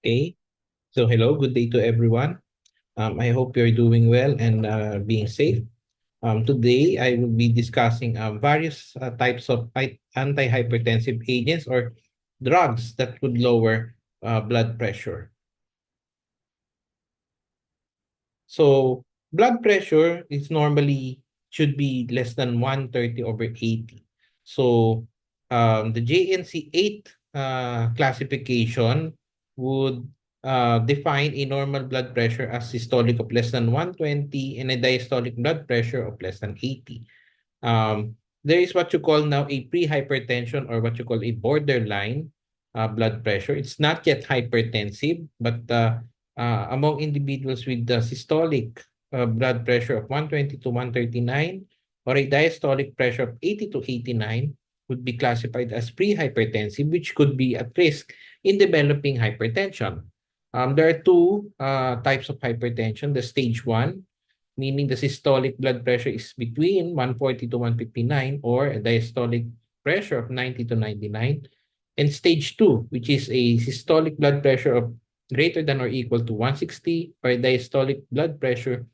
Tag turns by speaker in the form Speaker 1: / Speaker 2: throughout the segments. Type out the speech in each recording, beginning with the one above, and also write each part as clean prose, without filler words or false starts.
Speaker 1: Okay. So hello, good day to everyone. I hope you're doing well and being safe. Today, I will be discussing various types of antihypertensive agents or drugs that could lower blood pressure. So blood pressure is normally should be less than 130/80. So the JNC 8 classification would define a normal blood pressure as systolic of less than 120 and a diastolic blood pressure of less than 80. There is what you call now a pre-hypertension or what you call a borderline blood pressure. It's not yet hypertensive, but among individuals with the systolic blood pressure of 120 to 139 or a diastolic pressure of 80 to 89 would be classified as pre-hypertensive, which could be at risk in developing hypertension. There are two types of hypertension. The stage 1, meaning the systolic blood pressure is between 140 to 159 or a diastolic pressure of 90 to 99. And stage 2, which is a systolic blood pressure of greater than or equal to 160 or a diastolic blood pressure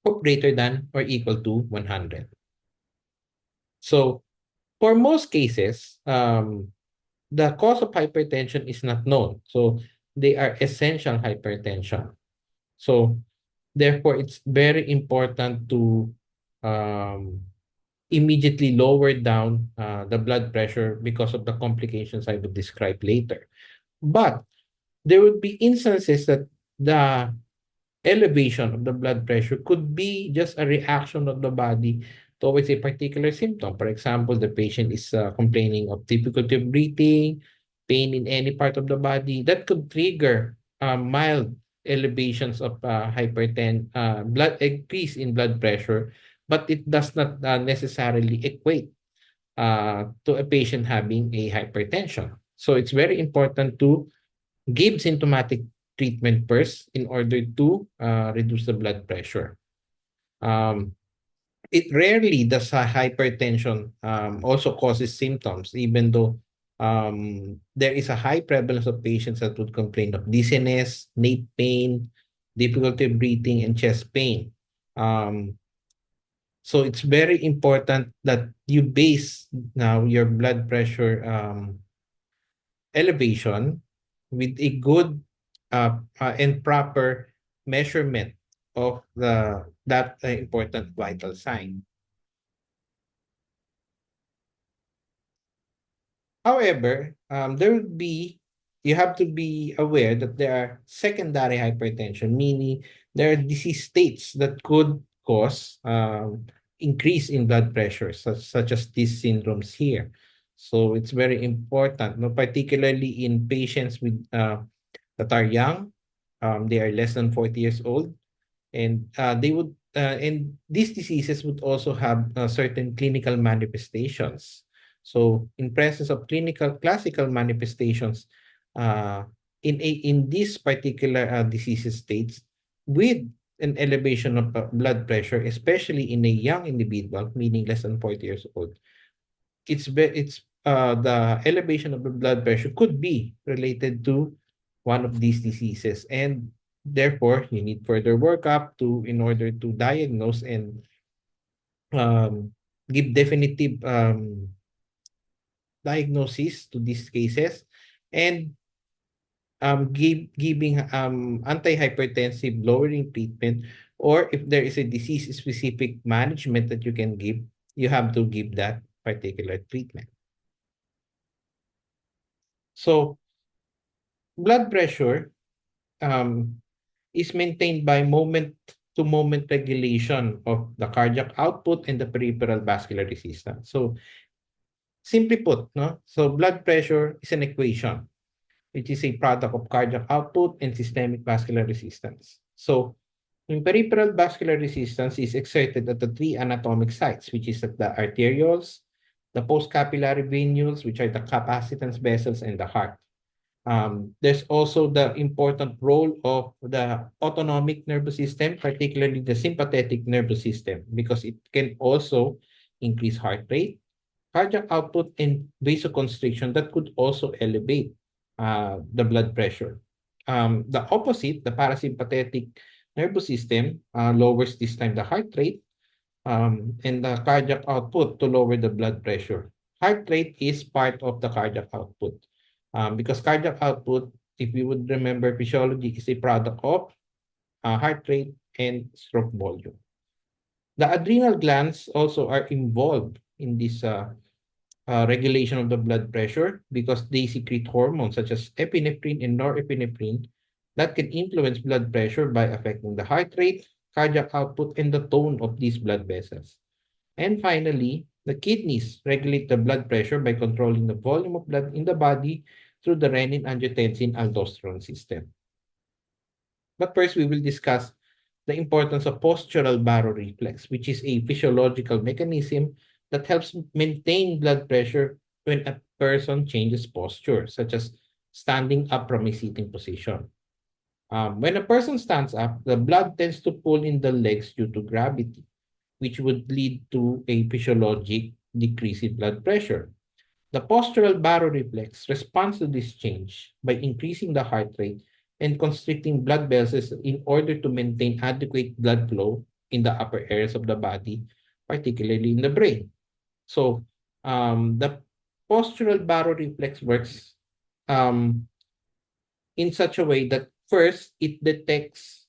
Speaker 1: of greater than or equal to 100. So for most cases, the cause of hypertension is not known. So they are essential hypertension. So therefore, it's very important to um, immediately lower down the blood pressure because of the complications I will describe later. But there would be instances that the elevation of the blood pressure could be just a reaction of the body towards a particular symptom. For example, the patient is complaining of difficulty of breathing, pain in any part of the body. That could trigger mild elevations of blood increase in blood pressure, but it does not necessarily equate to a patient having a hypertension. So it's very important to give symptomatic treatment first in order to reduce the blood pressure. Um, it rarely does hypertension also causes symptoms, even though there is a high prevalence of patients that would complain of dizziness, neck pain, difficulty breathing, and chest pain. Um, so it's very important that you base now your blood pressure elevation with a good and proper measurement of the that important vital sign. However, there would be you have to be aware that there are secondary hypertension, meaning there are disease states that could cause increase in blood pressure, such as these syndromes here. So it's very important, no, particularly in patients with that are young. They are less than 40 years old, and and these diseases would also have certain clinical manifestations. So in presence of clinical classical manifestations uh, in these particular disease states with an elevation of blood pressure, especially in a young individual, meaning less than 40 years old, it's the elevation of the blood pressure could be related to one of these diseases, and therefore you need further workup to in order to diagnose and um, give definitive diagnosis to these cases, and giving antihypertensive lowering treatment, or if there is a disease specific management that you can give, you have to give that particular treatment. So blood pressure um, is maintained by moment-to-moment regulation of the cardiac output and the peripheral vascular resistance. So simply put, no? So blood pressure is an equation, which is a product of cardiac output and systemic vascular resistance. So in peripheral vascular resistance is exerted at the three anatomic sites, which is at the arterioles, the postcapillary venules, which are the capacitance vessels, and the heart. There's also the important role of the autonomic nervous system, particularly the sympathetic nervous system, because it can also increase heart rate, cardiac output, and vasoconstriction that could also elevate the blood pressure. The opposite, the parasympathetic nervous system, lowers this time the heart rate and the cardiac output to lower the blood pressure. Heart rate is part of the cardiac output because cardiac output, if you would remember, physiology is a product of heart rate and stroke volume. The adrenal glands also are involved in this regulation of the blood pressure because they secrete hormones such as epinephrine and norepinephrine that can influence blood pressure by affecting the heart rate, cardiac output, and the tone of these blood vessels. And finally, the kidneys regulate the blood pressure by controlling the volume of blood in the body through the renin-angiotensin-aldosterone system. But first, we will discuss the importance of postural baroreflex, which is a physiological mechanism that helps maintain blood pressure when a person changes posture, such as standing up from a sitting position. When a person stands up, the blood tends to pull in the legs due to gravity, which would lead to a physiologic decrease in blood pressure. The postural baroreflex responds to this change by increasing the heart rate and constricting blood vessels in order to maintain adequate blood flow in the upper areas of the body, particularly in the brain. So, the postural baroreflex works um, in such a way that first it detects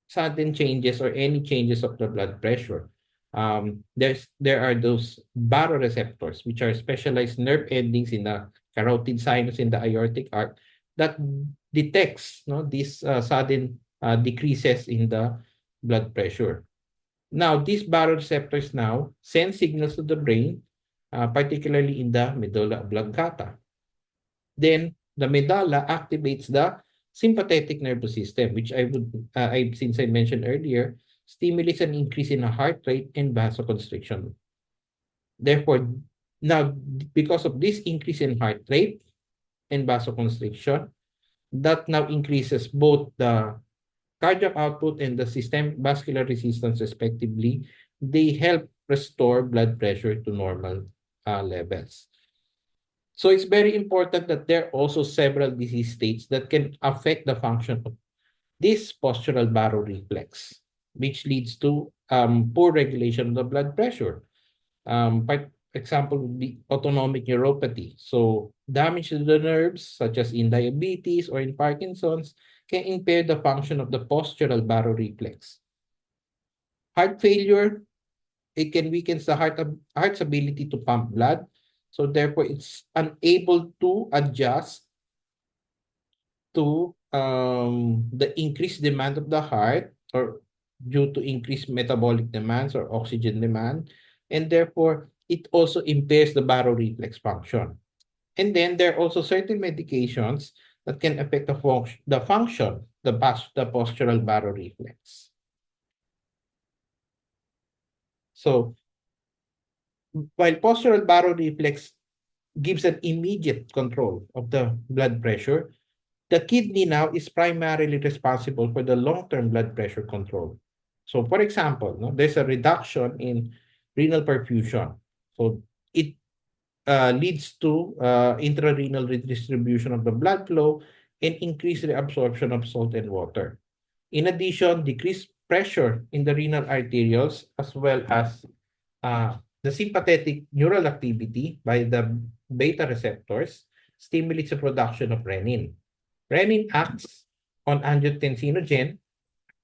Speaker 1: sudden changes or any changes of the blood pressure. There are those baroreceptors, which are specialized nerve endings in the carotid sinus in the aortic arc that detects these sudden decreases in the blood pressure. Now, these baroreceptors now send signals to the brain, particularly in the medulla oblongata. Then the medulla activates the sympathetic nervous system, which since I mentioned earlier, stimulates an increase in the heart rate and vasoconstriction. Therefore, now because of this increase in heart rate and vasoconstriction, that now increases both the cardiac output and the systemic vascular resistance respectively. They help restore blood pressure to normal levels. So it's very important that there are also several disease states that can affect the function of this postural baroreflex, which leads to poor regulation of the blood pressure. For example would be autonomic neuropathy. So damage to the nerves, such as in diabetes or in Parkinson's, can impair the function of the postural baroreflex. Heart failure, it can weaken the heart's ability to pump blood. So therefore, it's unable to adjust to the increased demand of the heart or due to increased metabolic demands or oxygen demand. And therefore, it also impairs the baroreflex function. And then there are also certain medications that can affect the postural baroreflex. So while postural baroreflex gives an immediate control of the blood pressure, the kidney now is primarily responsible for the long-term blood pressure control. So, for example, there's a reduction in renal perfusion. So, it leads to intrarenal redistribution of the blood flow and increased reabsorption of salt and water. In addition, decreased pressure in the renal arterioles as well as the sympathetic neural activity by the beta receptors stimulates the production of renin. Renin acts on angiotensinogen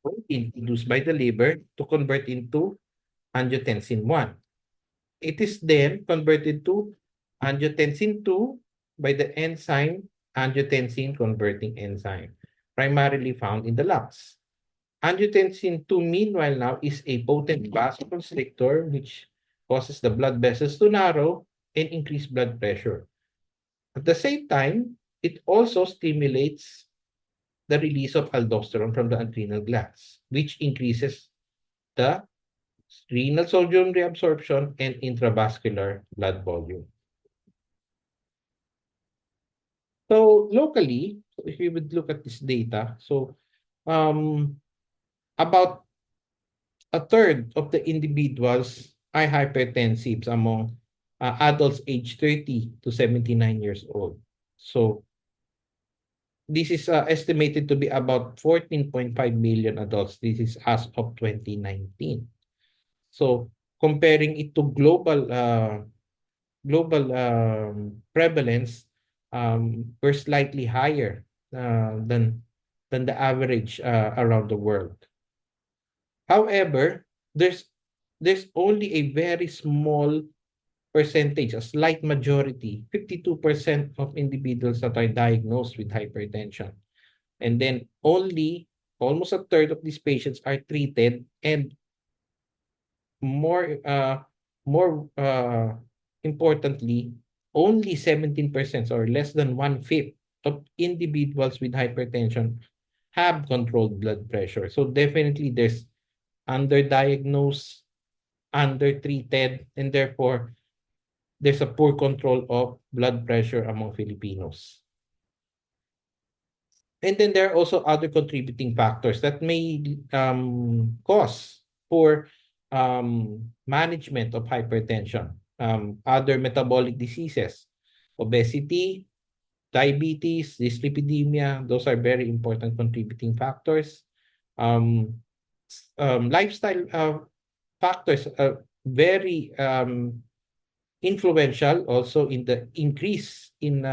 Speaker 1: protein produced by the liver to convert into angiotensin 1. It is then converted to angiotensin 2 by the enzyme angiotensin converting enzyme, primarily found in the lungs. Angiotensin 2, meanwhile, now is a potent vasoconstrictor which causes the blood vessels to narrow and increase blood pressure. At the same time, it also stimulates the release of aldosterone from the adrenal glands, which increases the renal sodium reabsorption and intravascular blood volume. So locally, if you would look at this data, so about a third of the individuals are hypertensive among adults aged 30 to 79 years old. So this is estimated to be about 14.5 million adults. This is as of 2019. So comparing it to global prevalence, we're slightly higher than the average around the world. However, there's only a very small percentage, a slight majority, 52% of individuals that are diagnosed with hypertension. And then only almost a third of these patients are treated, and more more importantly, only 17% or less than one-fifth of individuals with hypertension have controlled blood pressure. So definitely there's underdiagnosed, undertreated, and therefore there's a poor control of blood pressure among Filipinos. And then there are also other contributing factors that may cause poor management of hypertension. Other metabolic diseases, obesity, diabetes, dyslipidemia, those are very important contributing factors. Lifestyle factors are very influential also in the increase in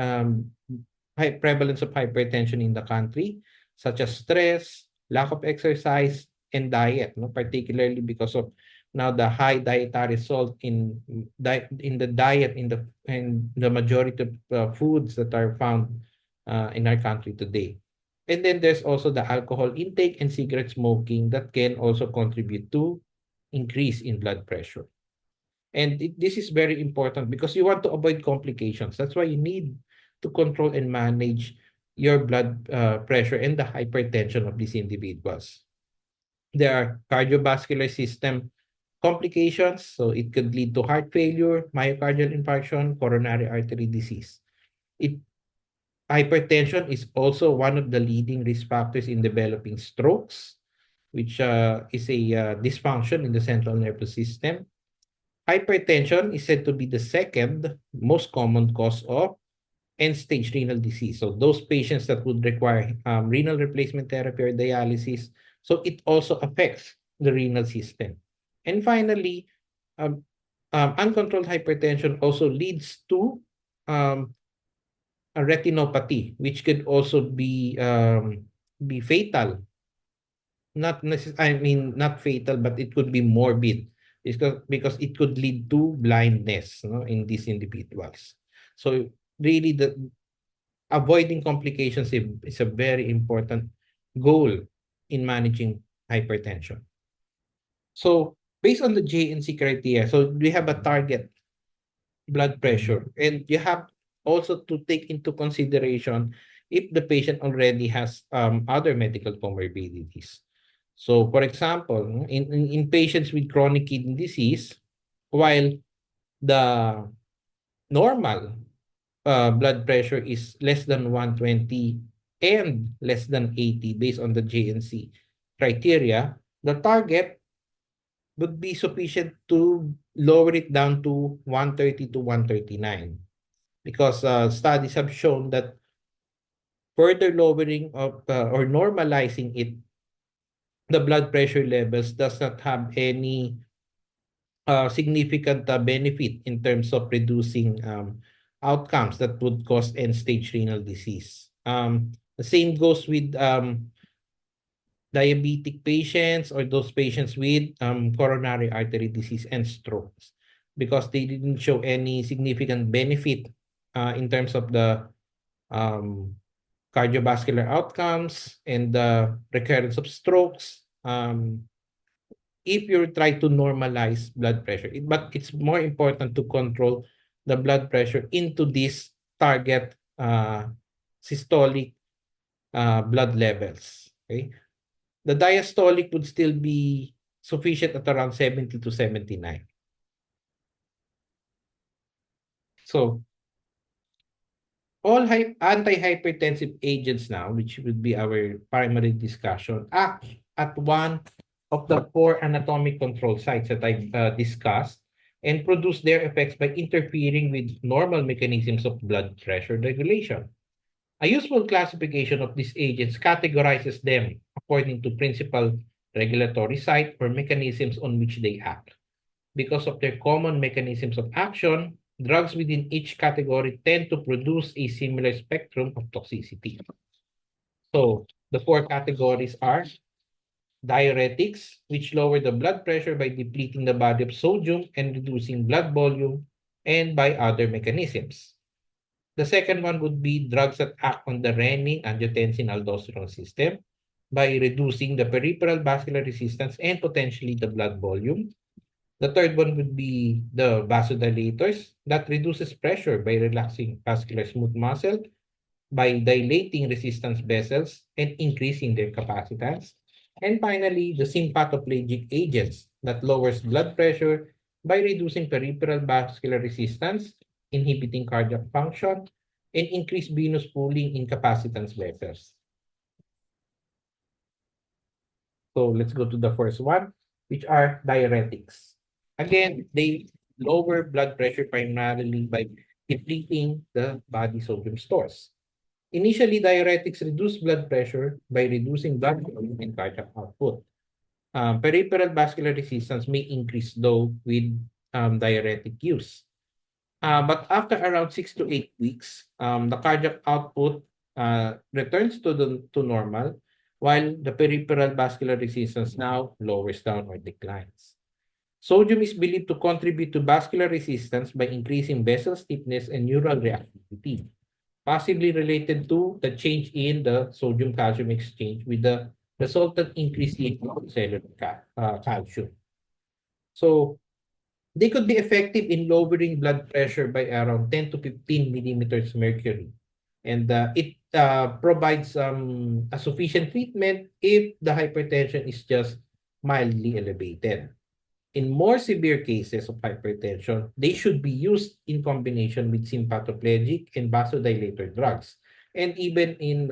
Speaker 1: high prevalence of hypertension in the country, such as stress, lack of exercise, and diet, no? Particularly because of now the high dietary salt in the diet in the majority of foods that are found in our country today. And then there's also the alcohol intake and cigarette smoking that can also contribute to increase in blood pressure. And this is very important because you want to avoid complications. That's why you need to control and manage your blood pressure and the hypertension of these individuals. There are cardiovascular system complications, so it could lead to heart failure, myocardial infarction, coronary artery disease. It Hypertension is also one of the leading risk factors in developing strokes, which is a dysfunction in the central nervous system. Hypertension is said to be the second most common cause of end-stage renal disease. So those patients that would require renal replacement therapy or dialysis. So it also affects the renal system. And finally, um, uncontrolled hypertension also leads to um, a retinopathy, which could also be fatal. Not fatal, but it could be morbid because it could lead to blindness, no, in these individuals. So really, the avoiding complications is a very important goal in managing hypertension. So based on the JNC criteria, so we have a target blood pressure, and you have also to take into consideration if the patient already has other medical comorbidities. So for example, in patients with chronic kidney disease, while the normal blood pressure is less than 120 and less than 80 based on the JNC criteria, the target would be sufficient to lower it down to 130 to 139, because studies have shown that further lowering of or normalizing it, the blood pressure levels, does not have any significant benefit in terms of reducing outcomes that would cause end-stage renal disease. The same goes with diabetic patients or those patients with coronary artery disease and strokes, because they didn't show any significant benefit in terms of the um, cardiovascular outcomes and the recurrence of strokes. If you try to normalize blood pressure, but it's more important to control the blood pressure into this target systolic blood levels. Okay, the diastolic would still be sufficient at around 70 to 79. So all anti-hypertensive agents now, which would be our primary discussion, act at one of the four anatomic control sites that I discussed, and produce their effects by interfering with normal mechanisms of blood pressure regulation. A useful classification of these agents categorizes them according to principal regulatory site or mechanisms on which they act. Because of their common mechanisms of action, drugs within each category tend to produce a similar spectrum of toxicity. So the four categories are diuretics, which lower the blood pressure by depleting the body of sodium and reducing blood volume, and by other mechanisms. The second one would be drugs that act on the renin-angiotensin-aldosterone system by reducing the peripheral vascular resistance and potentially the blood volume. The third one would be the vasodilators that reduces pressure by relaxing vascular smooth muscle, by dilating resistance vessels and increasing their capacitance. And finally, the sympathoplegic agents that lowers blood pressure by reducing peripheral vascular resistance, inhibiting cardiac function, and increase venous pooling in capacitance vessels. So let's go to the first one, which are diuretics. Again, they lower blood pressure primarily by depleting the body sodium stores. Initially, diuretics reduce blood pressure by reducing blood volume and cardiac output. Peripheral vascular resistance may increase though with diuretic use. But after around 6 to 8 weeks, the cardiac output returns to normal, while the peripheral vascular resistance now lowers down or declines. Sodium is believed to contribute to vascular resistance by increasing vessel stiffness and neural reactivity, possibly related to the change in the sodium-calcium exchange with the resultant increase in cellular calcium. So they could be effective in lowering blood pressure by around 10 to 15 millimeters mercury. And it provides a sufficient treatment if the hypertension is just mildly elevated. In more severe cases of hypertension, they should be used in combination with sympathoplegic and vasodilator drugs, and even in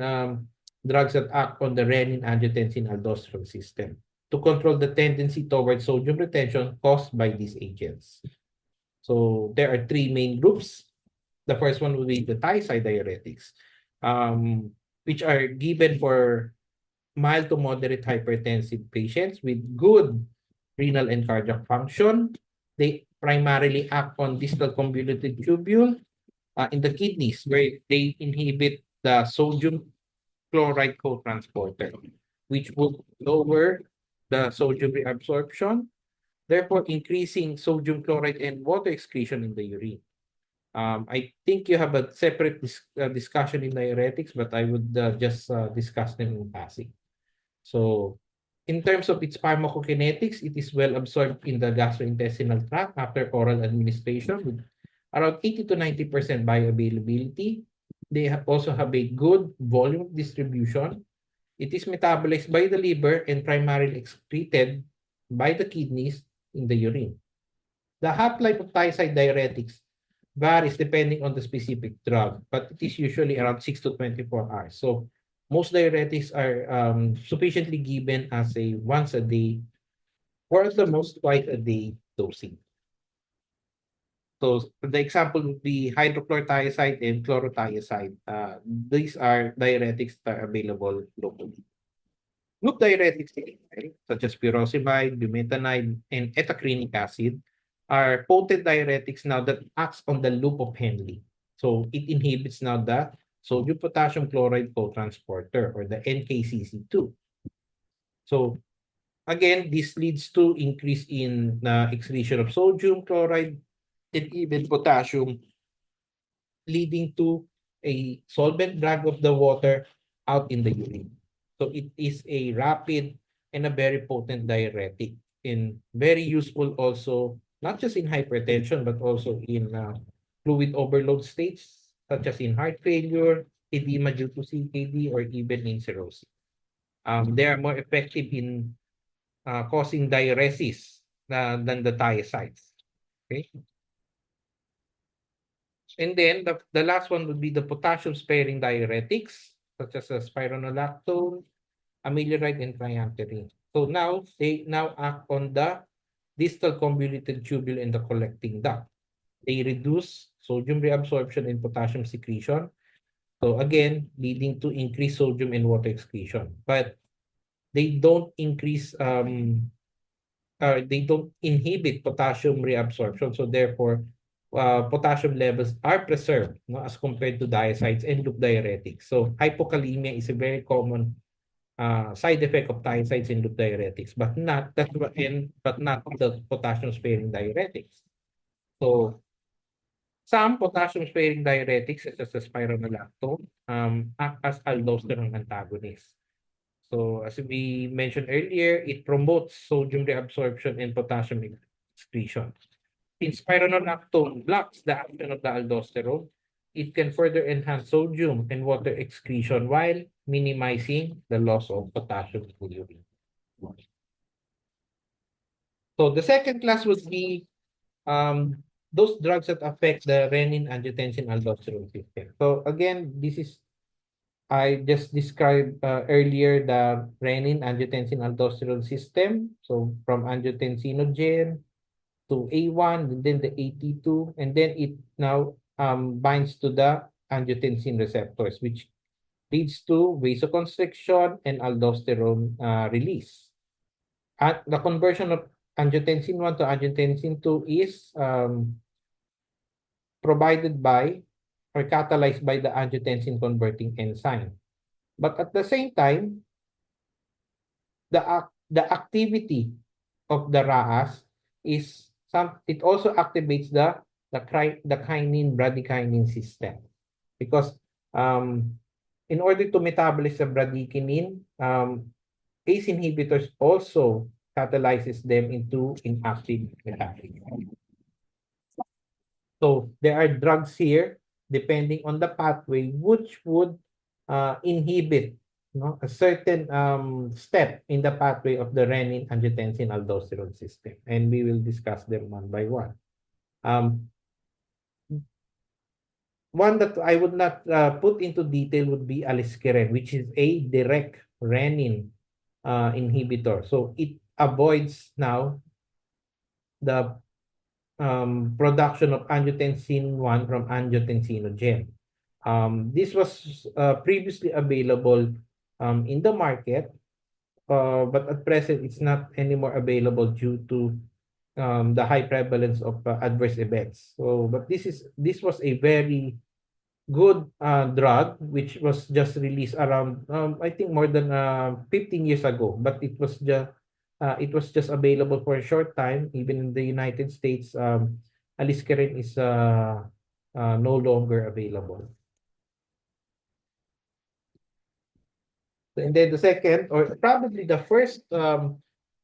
Speaker 1: drugs that act on the renin-angiotensin-aldosterone system to control the tendency towards sodium retention caused by these agents. So there are three main groups. The first one will be the thiazide diuretics, which are given for mild to moderate hypertensive patients with good renal and cardiac function. They primarily act on distal convoluted tubule in the kidneys, where they inhibit the sodium chloride co-transporter, which would lower the sodium reabsorption, therefore increasing sodium chloride and water excretion in the urine. I think you have a separate discussion in diuretics, but I would just discuss them in passing. So in terms of its pharmacokinetics, it is well absorbed in the gastrointestinal tract after oral administration with around 80 to 90% bioavailability. They also have a good volume distribution. It is metabolized by the liver and primarily excreted by the kidneys in the urine. The half-life of thiazide diuretics varies depending on the specific drug, but it is usually around 6 to 24 hours. So most diuretics are sufficiently given as a once a day or at the most twice a day dosing. So the example would be hydrochlorothiazide and chlorothiazide. These are diuretics that are available locally. Loop diuretics, such as furosemide, bumetanide, and ethacrenic acid, are potent diuretics now that acts on the loop of Henle. So it inhibits now the sodium potassium chloride co-transporter or the NKCC2. So again, this leads to increase in excretion of sodium chloride and even potassium, leading to a solvent drag of the water out in the urine. So it is a rapid and a very potent diuretic and very useful also, not just in hypertension, but also in fluid overload states, such as in heart failure, edema due to CKD, or even in cirrhosis. They are more effective in causing diuresis than the thiazides. Okay. And then the last one would be the potassium-sparing diuretics, such as spironolactone, amiloride, and triantherine. So now they now act on the distal convoluted tubule and the collecting duct. They reduce sodium reabsorption and potassium secretion, So again, leading to increased sodium and water excretion. But they don't increase they don't inhibit potassium reabsorption. So therefore, potassium levels are preserved, no, as compared to diazides and loop diuretics. So hypokalemia is a very common side effect of thiazides and loop diuretics, but not the potassium sparing diuretics. So some potassium sparing diuretics, such as the spironolactone, act as aldosterone antagonists. So as we mentioned earlier, it promotes sodium reabsorption and potassium excretion. Since spironolactone blocks the action of the aldosterone, it can further enhance sodium and water excretion while minimizing the loss of potassium in the urine. So the second class would be those drugs that affect the renin, angiotensin, aldosterone system. So again, this is I just described earlier the renin, angiotensin, aldosterone system. So from angiotensinogen to A1, and then the AT2, and then it now binds to the angiotensin receptors, which leads to vasoconstriction and aldosterone release. At the conversion of angiotensin 1 to angiotensin 2 is provided by or catalyzed by the angiotensin converting enzyme. But at the same time, the activity of the RAAS is it also activates the kinin bradykinin system, because in order to metabolize the bradykinin, ACE inhibitors also catalyzes them into inactive metabolism. So there are drugs here depending on the pathway which would inhibit, no, a certain step in the pathway of the renin, angiotensin, aldosterone system, and we will discuss them one by one. One that I would not put into detail would be aliskiren, which is a direct renin inhibitor. So it avoids now the production of angiotensin 1 from angiotensinogen. This was previously available in the market, but at present it's not anymore available due to the high prevalence of adverse events. So, but this was a very good drug which was just released around I think more than 15 years ago, but it was just available for a short time. Even in the United States, aliskiren is no longer available. And then the second, or probably the first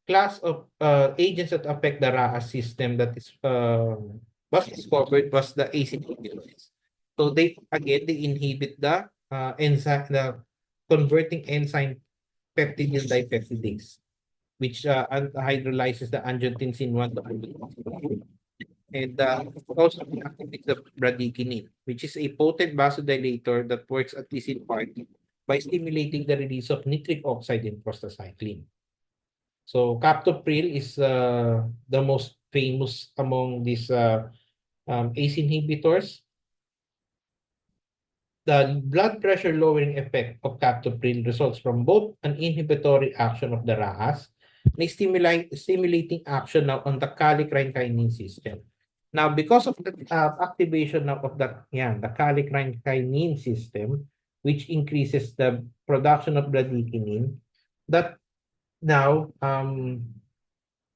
Speaker 1: class of agents that affect the RAAS system that is was discovered was the ACE inhibitors. So they inhibit the enzyme, the converting enzyme peptidyl dipeptidase, which hydrolyzes the angiotensin 1 to angiotensin 2. And also activates the bradykinin, which is a potent vasodilator that works at least in part by stimulating the release of nitric oxide and prostacyclin. So captopril is the most famous among these ACE inhibitors. The blood pressure lowering effect of captopril results from both an inhibitory action of the RAAS and stimulating action now on the kallikrein-kinin system. Now, because of the activation now of the kallikrein-kinin system, which increases the production of bradykinin, that now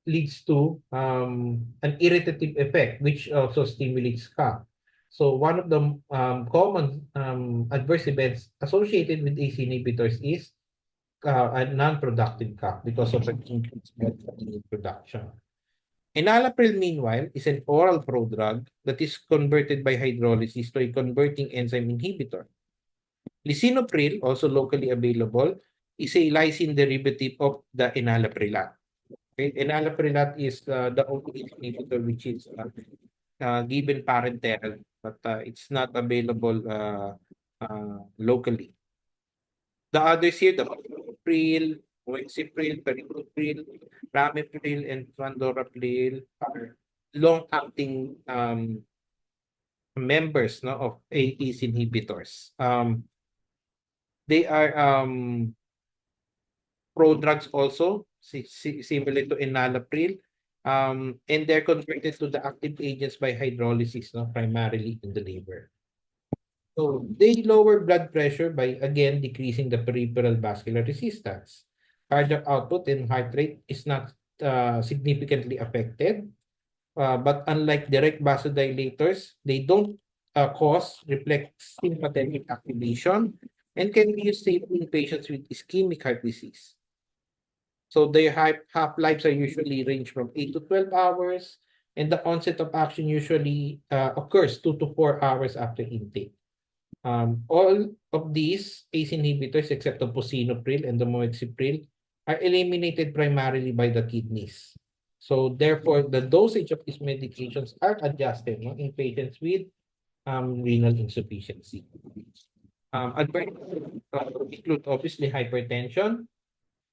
Speaker 1: leads to an irritative effect, which also stimulates cough. So one of the common adverse events associated with ACE inhibitors is a non-productive cough because of an increased bradykinin production. Enalapril, meanwhile, is an oral prodrug that is converted by hydrolysis to a converting enzyme inhibitor. Lisinopril, also locally available, is a lysine derivative of the enalaprilat. Okay? Enalaprilat is the only inhibitor which is given parenteral, but it's not available locally. The others here, the Pril, Oexipril, Peripril, Ramipril, and Fluindapyr are long-acting members, no, of ACE inhibitors. They are prodrugs also, similar to enalapril. And they're converted to the active agents by hydrolysis, no, primarily in the liver. So they lower blood pressure by again decreasing the peripheral vascular resistance. Cardiac output and heart rate is not significantly affected, but unlike direct vasodilators, they don't cause reflex sympathetic activation and can be used safely in patients with ischemic heart disease. So their half-lives are usually range from 8 to 12 hours, and the onset of action usually occurs 2 to 4 hours after intake. All of these ACE inhibitors, except the posinopril and the moexipril, are eliminated primarily by the kidneys. So therefore, the dosage of these medications are adjusted, no, in patients with renal insufficiency. Adverse include obviously hypertension.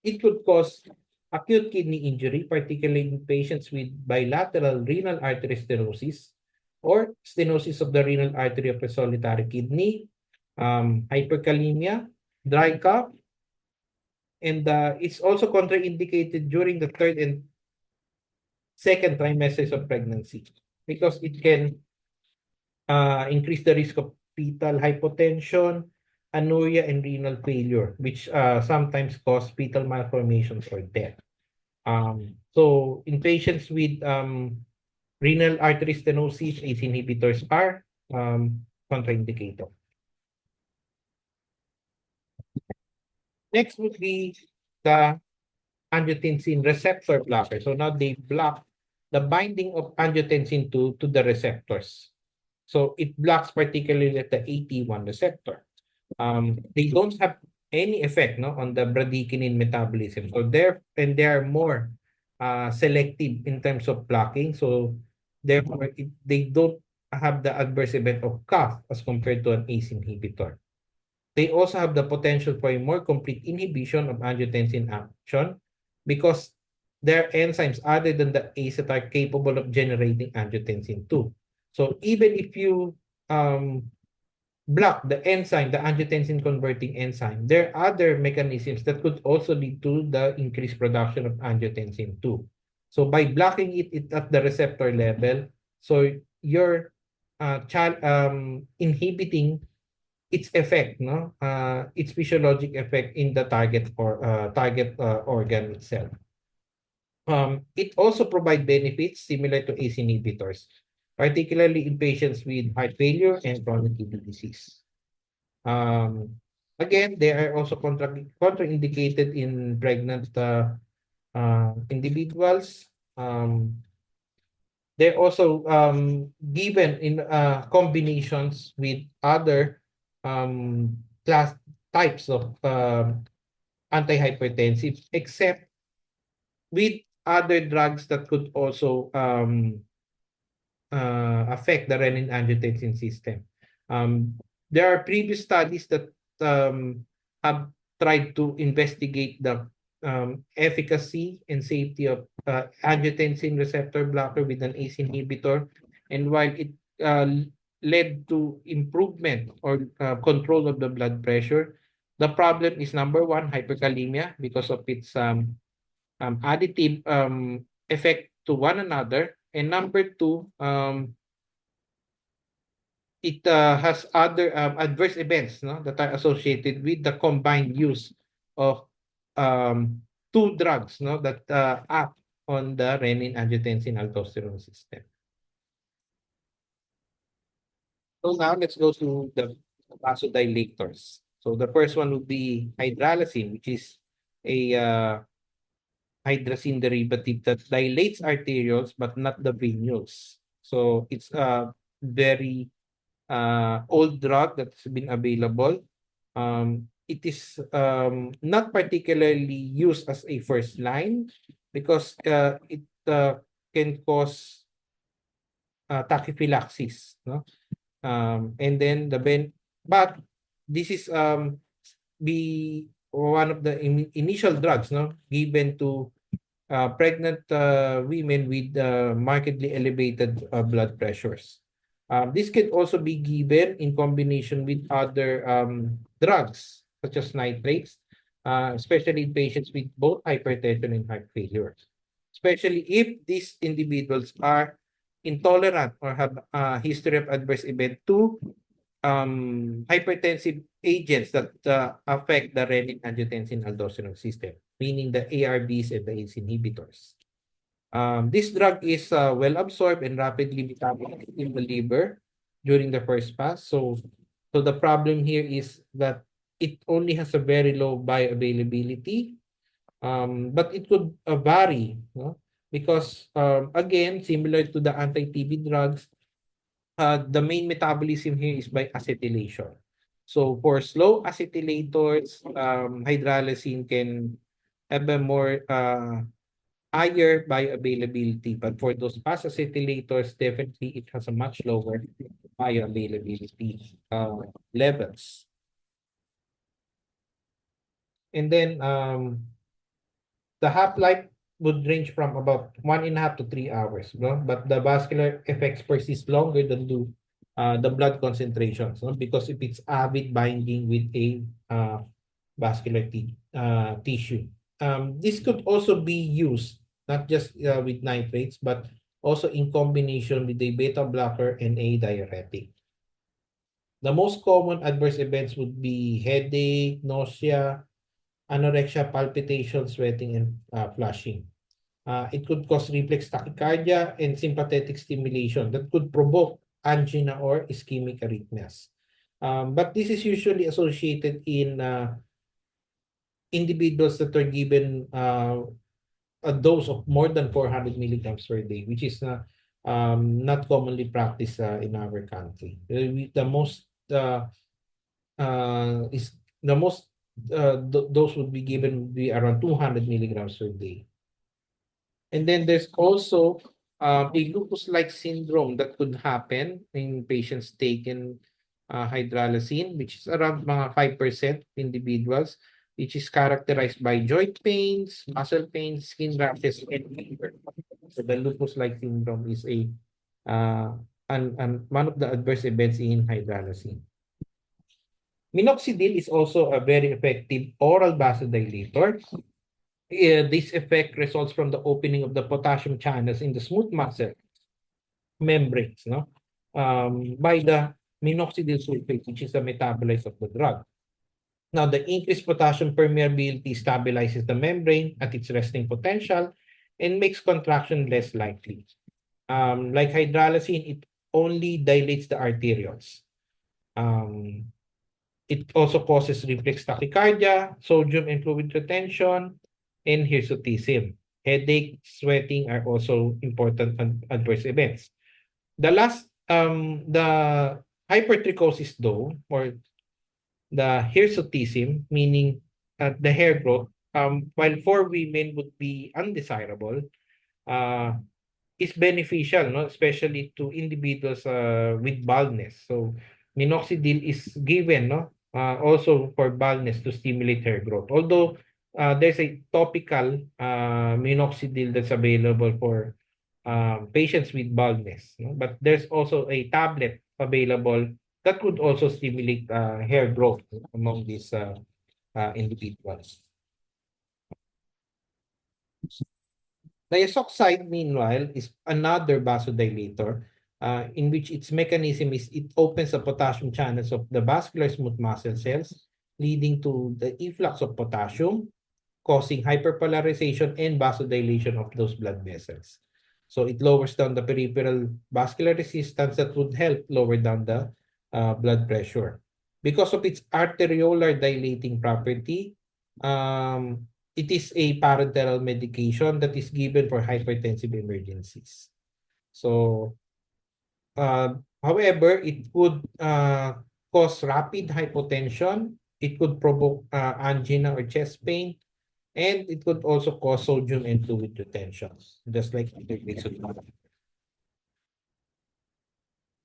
Speaker 1: It could cause acute kidney injury, particularly in patients with bilateral renal artery stenosis or stenosis of the renal artery of the solitary kidney, hyperkalemia, dry cough, and it's also contraindicated during the third and second trimesters of pregnancy because it can increase the risk of fetal hypotension, anuria, and renal failure, which sometimes cause fetal malformations or death. So in patients with renal artery stenosis, ACE inhibitors are contraindicated. Next would be the angiotensin receptor blocker. So now they block the binding of angiotensin to the receptors. So it blocks particularly the AT1 receptor. They don't have any effect, no, on the bradykinin metabolism. So they are more selective in terms of blocking. So therefore, they don't have the adverse event of cough as compared to an ACE inhibitor. They also have the potential for a more complete inhibition of angiotensin action because there are enzymes other than the ACE that are capable of generating angiotensin 2. So even if you block the enzyme, the angiotensin converting enzyme, there are other mechanisms that could also lead to the increased production of angiotensin 2. So by blocking it at the receptor level, so you're inhibiting its effect, no, its physiologic effect in the target or target organ itself. It also provides benefits similar to ACE inhibitors, particularly in patients with heart failure and chronic kidney disease. Again, they are also contraindicated in pregnant individuals. They're also given in combinations with other class types of antihypertensives, except with other drugs that could also affect the renin-angiotensin system. There are previous studies that have tried to investigate the efficacy and safety of angiotensin receptor blocker with an ACE inhibitor. And while it led to improvement or control of the blood pressure, the problem is number one, hyperkalemia, because of its additive effect to one another. And number two, it has other adverse events, no, that are associated with the combined use of two drugs, no, that act on the renin-angiotensin aldosterone system. So now let's go to the vasodilators. So the first one would be hydralazine, which is a hydrazine derivative that dilates arterioles but not the venules. So it's a very old drug that's been available. It is not particularly used as a first line because it can cause tachyphylaxis, no? And then but this is be one of the initial drugs, no, given to pregnant women with markedly elevated blood pressures. This can also be given in combination with other drugs such as nitrates, especially in patients with both hypertension and heart failure. Especially if these individuals are intolerant or have a history of adverse event to hypertensive agents that affect the renin-angiotensin-aldosterone system, meaning the ARBs and the ACE inhibitors. This drug is well absorbed and rapidly metabolized in the liver during the first pass. So the problem here is that it only has a very low bioavailability, but it could vary, no? Because again, similar to the anti-TB drugs, the main metabolism here is by acetylation. So for slow acetylators, hydralazine can have a more higher bioavailability, but for those fast acetylators, definitely it has a much lower bioavailability levels. And then the half-life would range from about 1.5 to 3 hours, no? But the vascular effects persist longer than do the blood concentrations, no? Because if it's avid binding with a vascular tissue. This could also be used not just with nitrates, but also in combination with a beta blocker and a diuretic. The most common adverse events would be headache, nausea, anorexia, palpitation, sweating, and flushing. It could cause reflex tachycardia and sympathetic stimulation that could provoke angina or ischemic arrhythmias. But this is usually associated in individuals that are given a dose of more than 400 milligrams per day, which is not commonly practiced in our country. The most is the most dose would be given would be around 200 milligrams per day. And then there's also a lupus-like syndrome that could happen in patients taking hydralazine, which is around mga 5% individuals, which is characterized by joint pains, muscle pains, skin rashes, and fever. So the lupus-like syndrome is one of the adverse events in hydralazine. Minoxidil is also a very effective oral vasodilator. This effect results from the opening of the potassium channels in the smooth muscle membranes, no? By the minoxidil sulfate, which is the metabolite of the drug. Now, the increased potassium permeability stabilizes the membrane at its resting potential and makes contraction less likely. Like hydralazine, it only dilates the arterioles. It also causes reflex tachycardia, sodium and fluid retention, and hirsutism. Headache, sweating are also important adverse events. The hypertrichosis though, or the hirsutism, meaning the hair growth, while for women would be undesirable, uh, is beneficial, no? Especially to individuals with baldness. So minoxidil is given, no? Also for baldness to stimulate hair growth. Although there's a topical minoxidil that's available for patients with baldness, no? But there's also a tablet available that could also stimulate hair growth among these individuals. Diazoxide, meanwhile, is another vasodilator in which its mechanism is it opens the potassium channels of the vascular smooth muscle cells, leading to the efflux of potassium, causing hyperpolarization and vasodilation of those blood vessels. So it lowers down the peripheral vascular resistance that would help lower down the blood pressure. Because of its arteriolar dilating property, it is a parenteral medication that is given for hypertensive emergencies. So, however, it could cause rapid hypotension. It could provoke angina or chest pain, and it could also cause sodium and fluid retention, just like other vasodilators.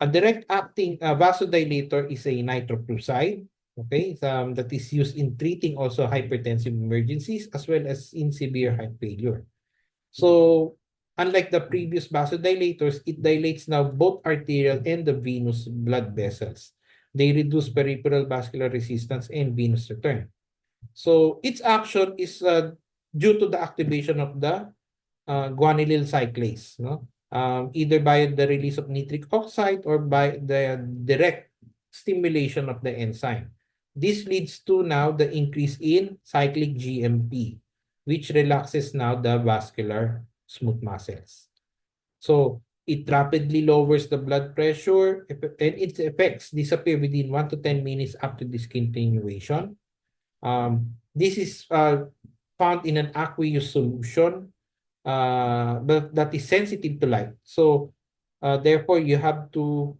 Speaker 1: A direct-acting vasodilator is a nitroprusside, okay, that is used in treating also hypertensive emergencies as well as in severe heart failure. So, unlike the previous vasodilators, it dilates now both arterial and the venous blood vessels. They reduce peripheral vascular resistance and venous return. So its action is due to the activation of the guanylyl cyclase, no? Either by the release of nitric oxide or by the direct stimulation of the enzyme. This leads to now the increase in cyclic GMP, which relaxes now the vascular smooth muscles. So it rapidly lowers the blood pressure and its effects disappear within 1 to 10 minutes after discontinuation. This is found in an aqueous solution but that is sensitive to light. So therefore, you have to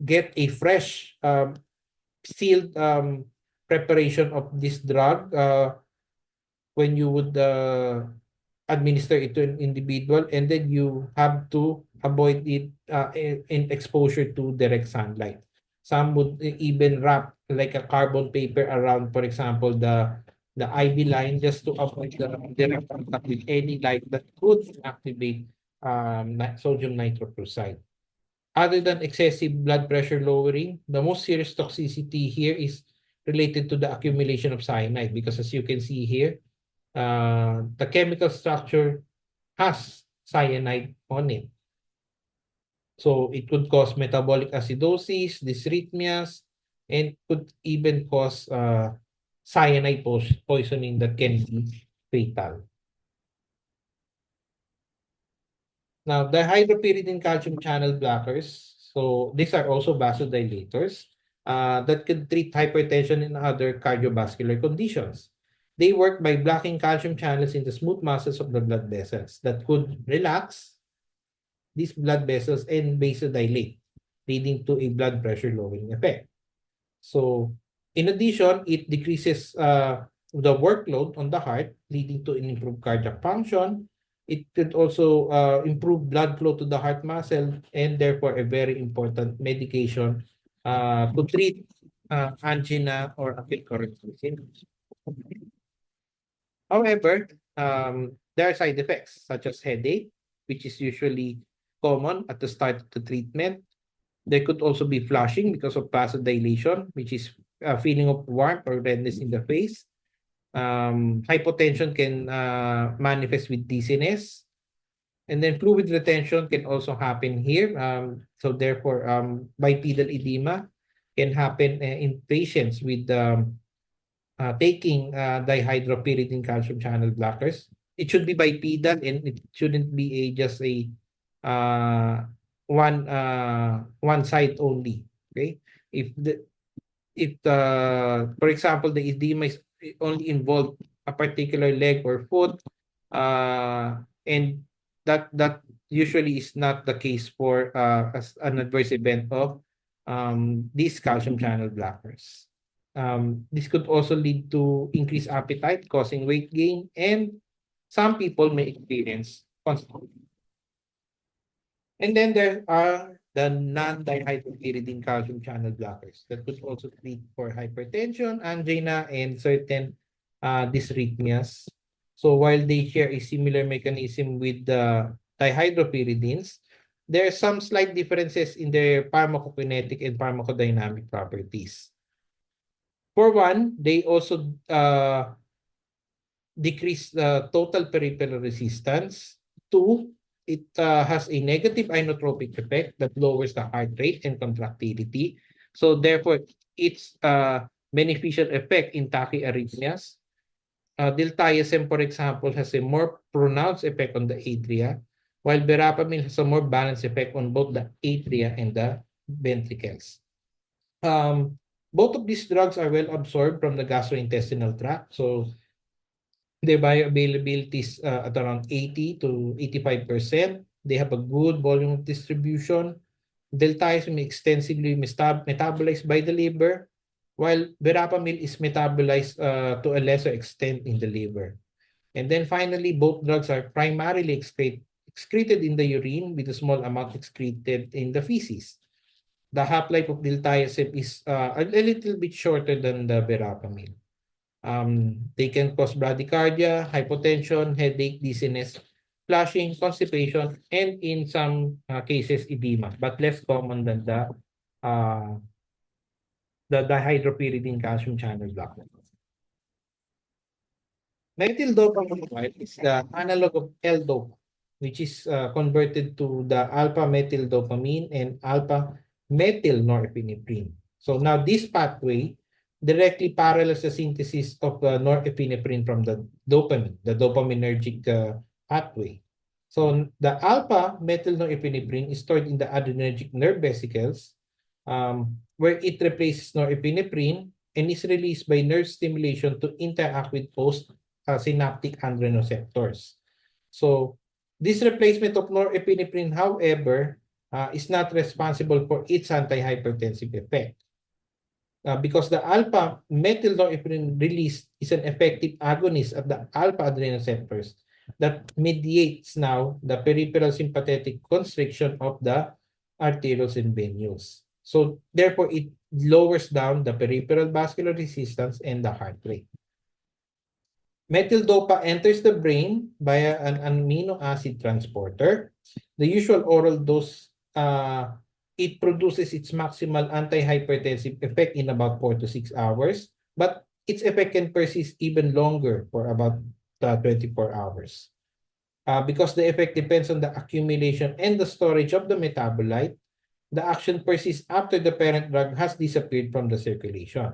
Speaker 1: get a fresh sealed preparation of this drug when you would administer it to an individual, and then you have to avoid it in exposure to direct sunlight. Some would even wrap like a carbon paper around, for example, the IV line, just to avoid the direct contact with any light that could activate sodium nitroprusside. Other than excessive blood pressure lowering, the most serious toxicity here is related to the accumulation of cyanide, because as you can see here, the chemical structure has cyanide on it. So it could cause metabolic acidosis, dysrhythmias, and could even cause cyanide poisoning that can be fatal. Now, the hydropyridine calcium channel blockers, so these are also vasodilators that could treat hypertension and other cardiovascular conditions. They work by blocking calcium channels in the smooth muscles of the blood vessels that could relax these blood vessels and vasodilate, leading to a blood pressure lowering effect. So, in addition, it decreases the workload on the heart, leading to an improved cardiac function. It could also improve blood flow to the heart muscle, and therefore a very important medication to treat angina or acute coronary syndrome. However, there are side effects such as headache, which is usually common at the start of the treatment. There could also be flushing because of vasodilation, which is a feeling of warmth or redness in the face. Hypotension can manifest with dizziness. And then fluid retention can also happen here. So therefore, bipedal edema can happen in patients with taking dihydropyridine calcium channel blockers. It should be bipedal, and it shouldn't be just a uh, one side only. Okay, if the for example, the edema is only involved a particular leg or foot, and that usually is not the case for as an adverse event of these calcium channel blockers. This could also lead to increased appetite, causing weight gain, and some people may experience constipation. And then there are the non-dihydropyridine calcium channel blockers that could also treat for hypertension, angina, and certain dysrhythmias. So while they share a similar mechanism with the dihydropyridines, there are some slight differences in their pharmacokinetic and pharmacodynamic properties. For one, they also decrease the total peripheral resistance. Two, it has a negative inotropic effect that lowers the heart rate and contractility. So therefore, its beneficial effect in tachyarrhythmias. Diltiazem, for example, has a more pronounced effect on the atria, while verapamil has a more balanced effect on both the atria and the ventricles. Both of these drugs are well absorbed from the gastrointestinal tract. So their bioavailability is at around 80 to 85%. They have a good volume of distribution. Diltiazem is extensively metabolized by the liver, while verapamil is metabolized to a lesser extent in the liver. And then finally, both drugs are primarily excreted in the urine, with a small amount excreted in the feces. The half-life of diltiazem is a little bit shorter than the verapamil. They can cause bradycardia, hypotension, headache, dizziness, flushing, constipation, and in some cases, edema, but less common than the uh, the dihydropyridine calcium channel blocker. Methyl dopamine is the analog of L-dopa, which is converted to the alpha-methyl dopamine and alpha-methyl norepinephrine. So now this pathway directly parallels the synthesis of norepinephrine from the dopamine, the dopaminergic pathway. So the alpha-methyl norepinephrine is stored in the adrenergic nerve vesicles, where it replaces norepinephrine and is released by nerve stimulation to interact with synaptic andrenoceptors. So this replacement of norepinephrine, however, is not responsible for its antihypertensive effect. Because the alpha methyl norepinephrine release is an effective agonist of the alpha adrenoceptors that mediates now the peripheral sympathetic constriction of the arterioles and venules. So therefore, it lowers down the peripheral vascular resistance and the heart rate. Methyl dopa enters the brain via an amino acid transporter. The usual oral dose, it produces its maximal antihypertensive effect in about 4 to 6 hours, but its effect can persist even longer for about 24 hours. Because the effect depends on the accumulation and the storage of the metabolite, the action persists after the parent drug has disappeared from the circulation.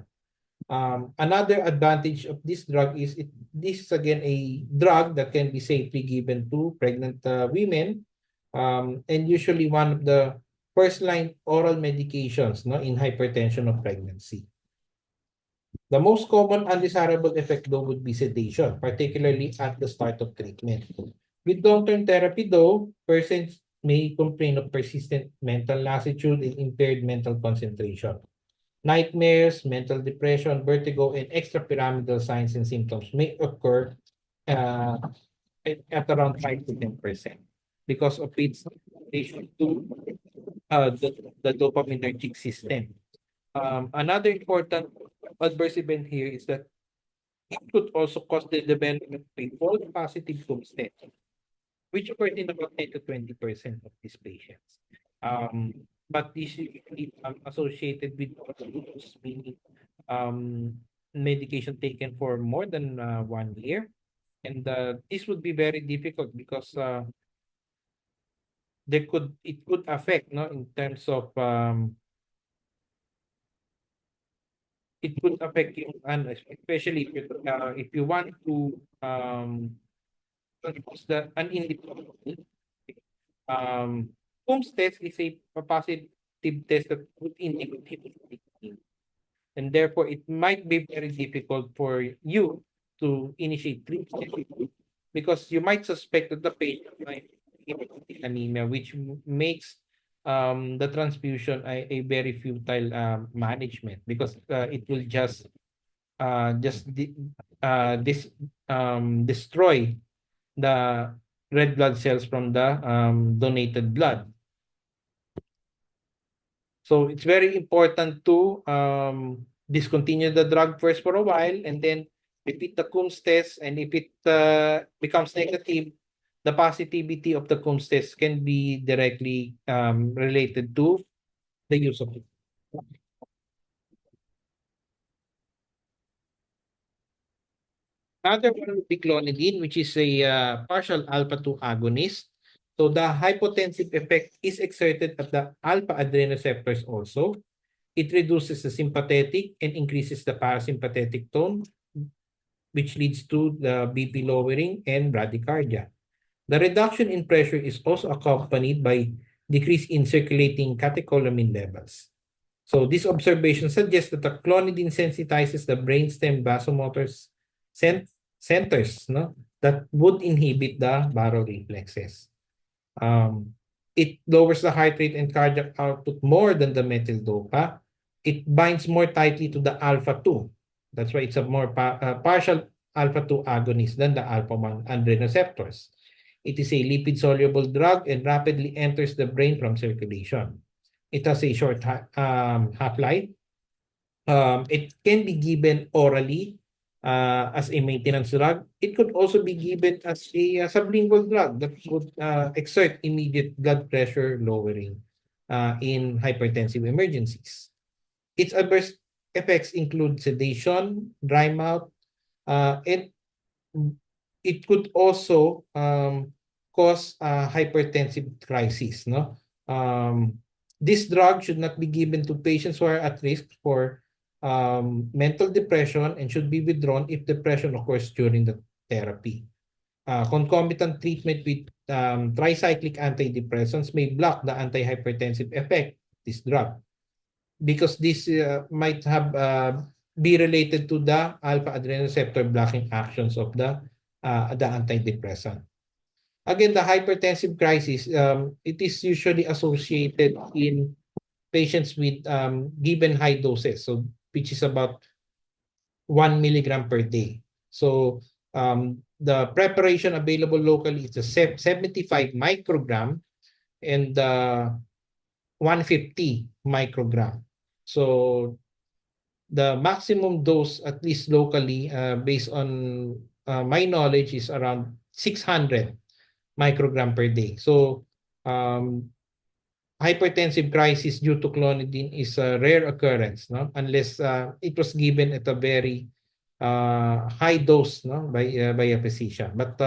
Speaker 1: Another advantage of this drug is this is again a drug that can be safely given to pregnant women, and usually one of the first line oral medications, no, in hypertension of pregnancy. The most common undesirable effect though would be sedation, particularly at the start of treatment. With long-term therapy though, persons may complain of persistent mental lassitude and impaired mental concentration. Nightmares, mental depression, vertigo, and extrapyramidal signs and symptoms may occur uh, at around 5 to 10% because of its relation to the dopaminergic system. Another important adverse event here is that it could also cause the development of a false positive homestead, which occurred in about 10 to 20% of these patients. But this is usually associated with overdose, meaning medication taken for more than 1 year. And this would be very difficult because it could affect, no, in terms of it could affect you, and especially if you want to use an independent Coombs test is a positive test that would indicate nicotine, and therefore it might be very difficult for you to initiate treatment because you might suspect that the patient might have anemia, which makes the transfusion a very futile management because it will just destroy the red blood cells from the donated blood. So it's very important to discontinue the drug first for a while and then repeat the Coombs test. And if it becomes negative, the positivity of the Coombs test can be directly related to the use of it. Another one would be clonidine, which is a partial alpha-2 agonist. So the hypotensive effect is exerted at the alpha adrenoceptors also. It reduces the sympathetic and increases the parasympathetic tone, which leads to the BP lowering and bradycardia. The reduction in pressure is also accompanied by decrease in circulating catecholamine levels. So this observation suggests that the clonidine sensitizes the brainstem vasomotor centers, no, that would inhibit the baroreflexes. Um, it lowers the heart rate and cardiac output more than the methyl dopa. It binds more tightly to the alpha-2. That's why it's a more partial alpha-2 agonist than the alpha-1 adrenoceptors. It is a lipid-soluble drug and rapidly enters the brain from circulation. It has a short half-life. It can be given orally as a maintenance drug. It could also be given as a sublingual drug that would exert immediate blood pressure lowering. in hypertensive emergencies. Its adverse effects include sedation, dry mouth, and it could also cause a hypertensive crisis. No, this drug should not be given to patients who are at risk for mental depression and should be withdrawn if depression occurs during the therapy. Concomitant treatment with tricyclic antidepressants may block the antihypertensive effect of this drug because this might have be related to the alpha adrenal receptor blocking actions of the antidepressant. Again, the hypertensive crisis, it is usually associated in patients with given high doses, so which is about 1 milligram per day. So the preparation available locally is a 75 microgram and 150 microgram. So the maximum dose, at least locally, based on my knowledge, is around 600 microgram per day. So um, hypertensive crisis due to clonidine is a rare occurrence, no? Unless it was given at a very high dose, no, by a physician. But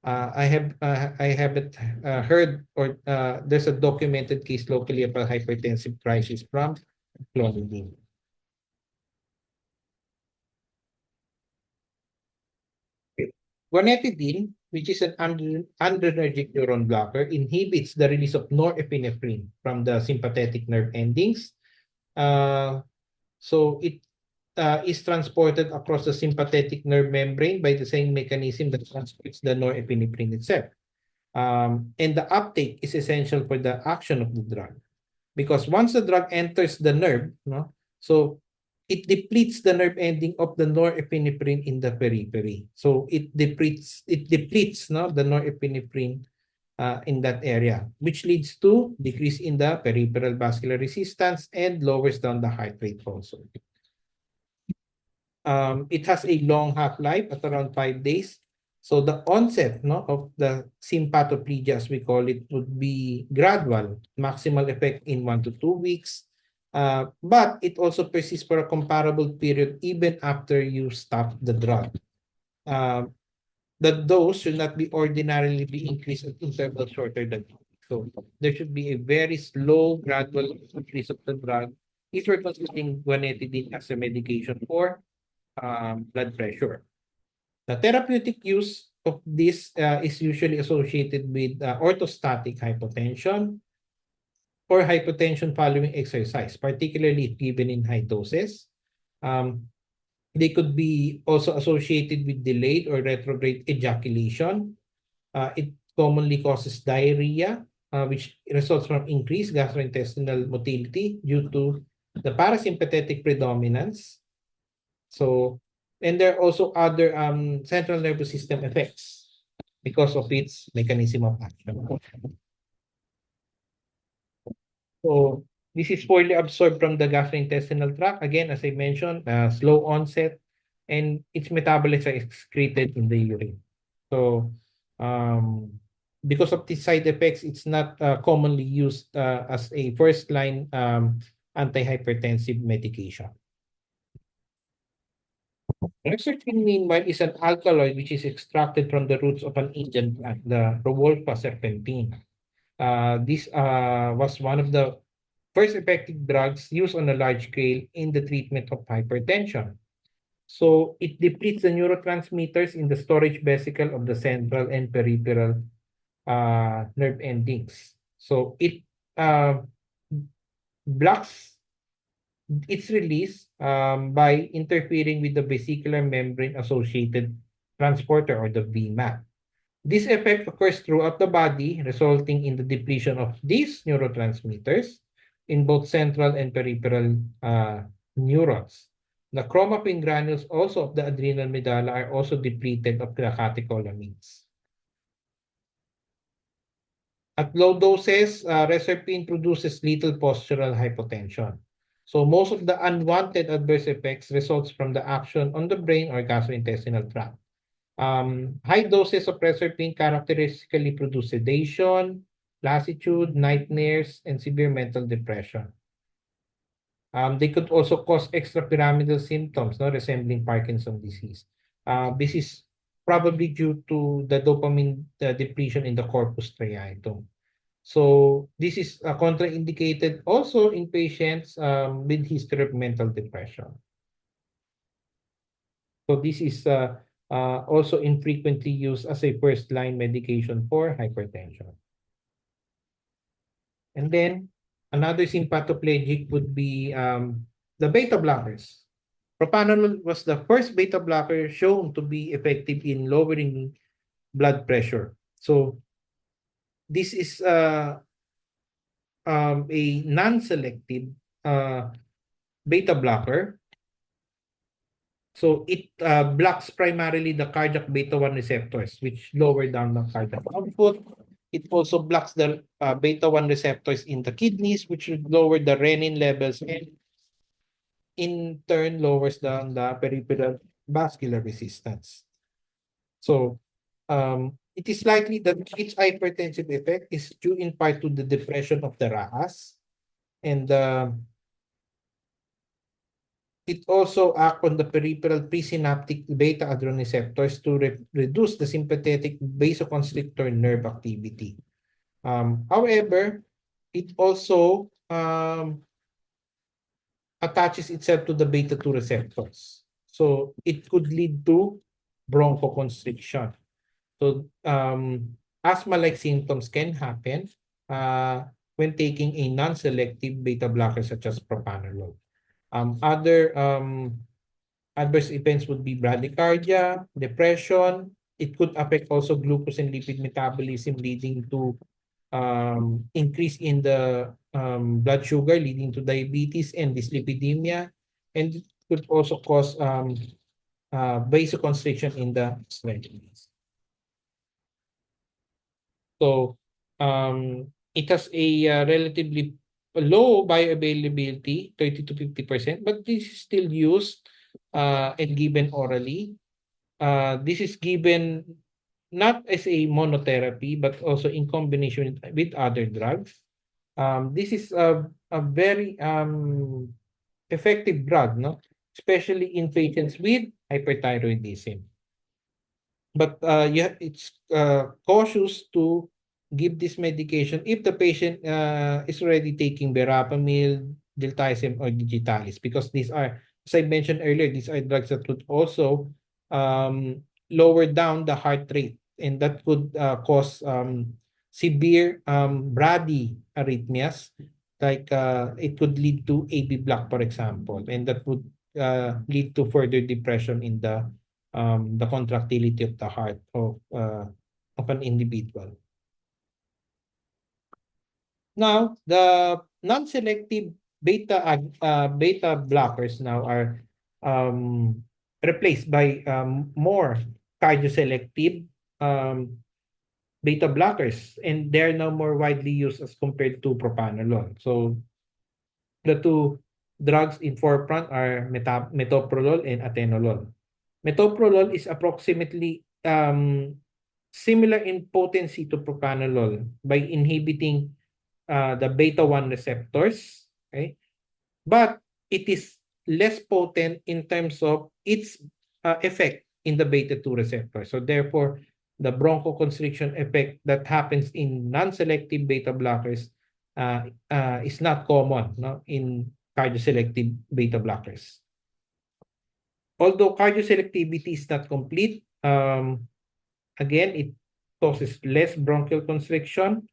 Speaker 1: I haven't heard or there's a documented case locally of a hypertensive crisis from clonidine. Guanethidine, which is an adrenergic neuron blocker, inhibits the release of norepinephrine from the sympathetic nerve endings. Uh, so it is transported across the sympathetic nerve membrane by the same mechanism that transports the norepinephrine itself. And the uptake is essential for the action of the drug because once the drug enters the nerve, no, so it depletes the nerve ending of the norepinephrine in the periphery. So it depletes no, the norepinephrine in that area, which leads to decrease in the peripheral vascular resistance and lowers down the heart rate also. It has a long half-life at around 5 days. So the onset, no, of the sympathoplegia, as we call it, would be gradual, maximal effect in 1 to 2 weeks. But it also persists for a comparable period even after you stop the drug. Uh, the dose should not be ordinarily be increased at intervals shorter than 2 weeks. So there should be a very slow, gradual increase of the drug if we're considering guanethidine as a medication for blood pressure. The therapeutic use of this is usually associated with orthostatic hypotension or hypotension following exercise, particularly if given in high doses. Um, they could be also associated with delayed or retrograde ejaculation. It commonly causes diarrhea, which results from increased gastrointestinal motility due to the parasympathetic predominance. So, and there are also other central nervous system effects because of its mechanism of action. So, this is poorly absorbed from the gastrointestinal tract. Again, as I mentioned, slow onset, and its metabolism is excreted in the urine. So, um, because of these side effects, it's not commonly used as a first-line antihypertensive medication. Rexartin, meanwhile, is an alkaloid which is extracted from the roots of an Indian plant, the Rowolfa serpentine. This was one of the first effective drugs used on a large scale in the treatment of hypertension. So it depletes the neurotransmitters in the storage vesicle of the central and peripheral nerve endings. So it uh, blocks its release by interfering with the vesicular membrane associated transporter or the VMAT. This effect occurs throughout the body, resulting in the depletion of these neurotransmitters in both central and peripheral neurons. The chromatin granules also of the adrenal medulla are also depleted of the catecholamines. At low doses, reserpine produces little postural hypotension. So most of the unwanted adverse effects results from the action on the brain or gastrointestinal tract. High doses of reserpine characteristically produce sedation, lassitude, nightmares, and severe mental depression. They could also cause extrapyramidal symptoms, no, resembling Parkinson's disease. This is probably due to the dopamine depletion in the corpus striatum. So this is contraindicated also in patients with history of mental depression. So this is also infrequently used as a first-line medication for hypertension. And then another sympathoplegic would be the beta blockers. Propranolol was the first beta blocker shown to be effective in lowering blood pressure. So this is a non-selective uh, beta blocker. So it blocks primarily the cardiac beta 1 receptors, which lower down the cardiac output. It also blocks the beta 1 receptors in the kidneys, which would lower the renin levels and in turn lowers down the peripheral vascular resistance. So it is likely that its hypertensive effect is due in part to the depression of the RAAS, and it also acts on the peripheral presynaptic beta adrenergic receptors to reduce the sympathetic vasoconstrictor nerve activity. However, it also attaches itself to the beta 2 receptors. So it could lead to bronchoconstriction. So asthma-like symptoms can happen when taking a non-selective beta blocker such as propranolol. Other adverse events would be bradycardia, depression. It could affect also glucose and lipid metabolism, leading to increase in the blood sugar, leading to diabetes and dyslipidemia. And it could also cause vasoconstriction in the extremities. So it has a relatively low bioavailability, 30 to 50%, but this is still used and given orally. This is given not as a monotherapy, but also in combination with other drugs. This is a very effective drug, no? Especially in patients with hyperthyroidism. But yeah, it's cautious to give this medication if the patient is already taking verapamil, diltiazem, or digitalis, because these are, as I mentioned earlier, these are drugs that would also lower down the heart rate, and that could cause severe bradyarrhythmias, like it could lead to AV block, for example, and that would lead to further depression in the contractility of the heart of an individual. Now, the non-selective beta blockers now are replaced by more cardioselective um, beta blockers, and they're now more widely used as compared to propranolol. So the two drugs in forefront are metoprolol and atenolol. Metoprolol is approximately similar in potency to propranolol by inhibiting the beta 1 receptors, okay? But it is less potent in terms of its effect in the beta 2 receptor. So therefore, the bronchoconstriction effect that happens in non-selective beta blockers is not common, no, in cardioselective beta blockers. Although cardioselectivity is not complete, again, it causes less bronchial constriction.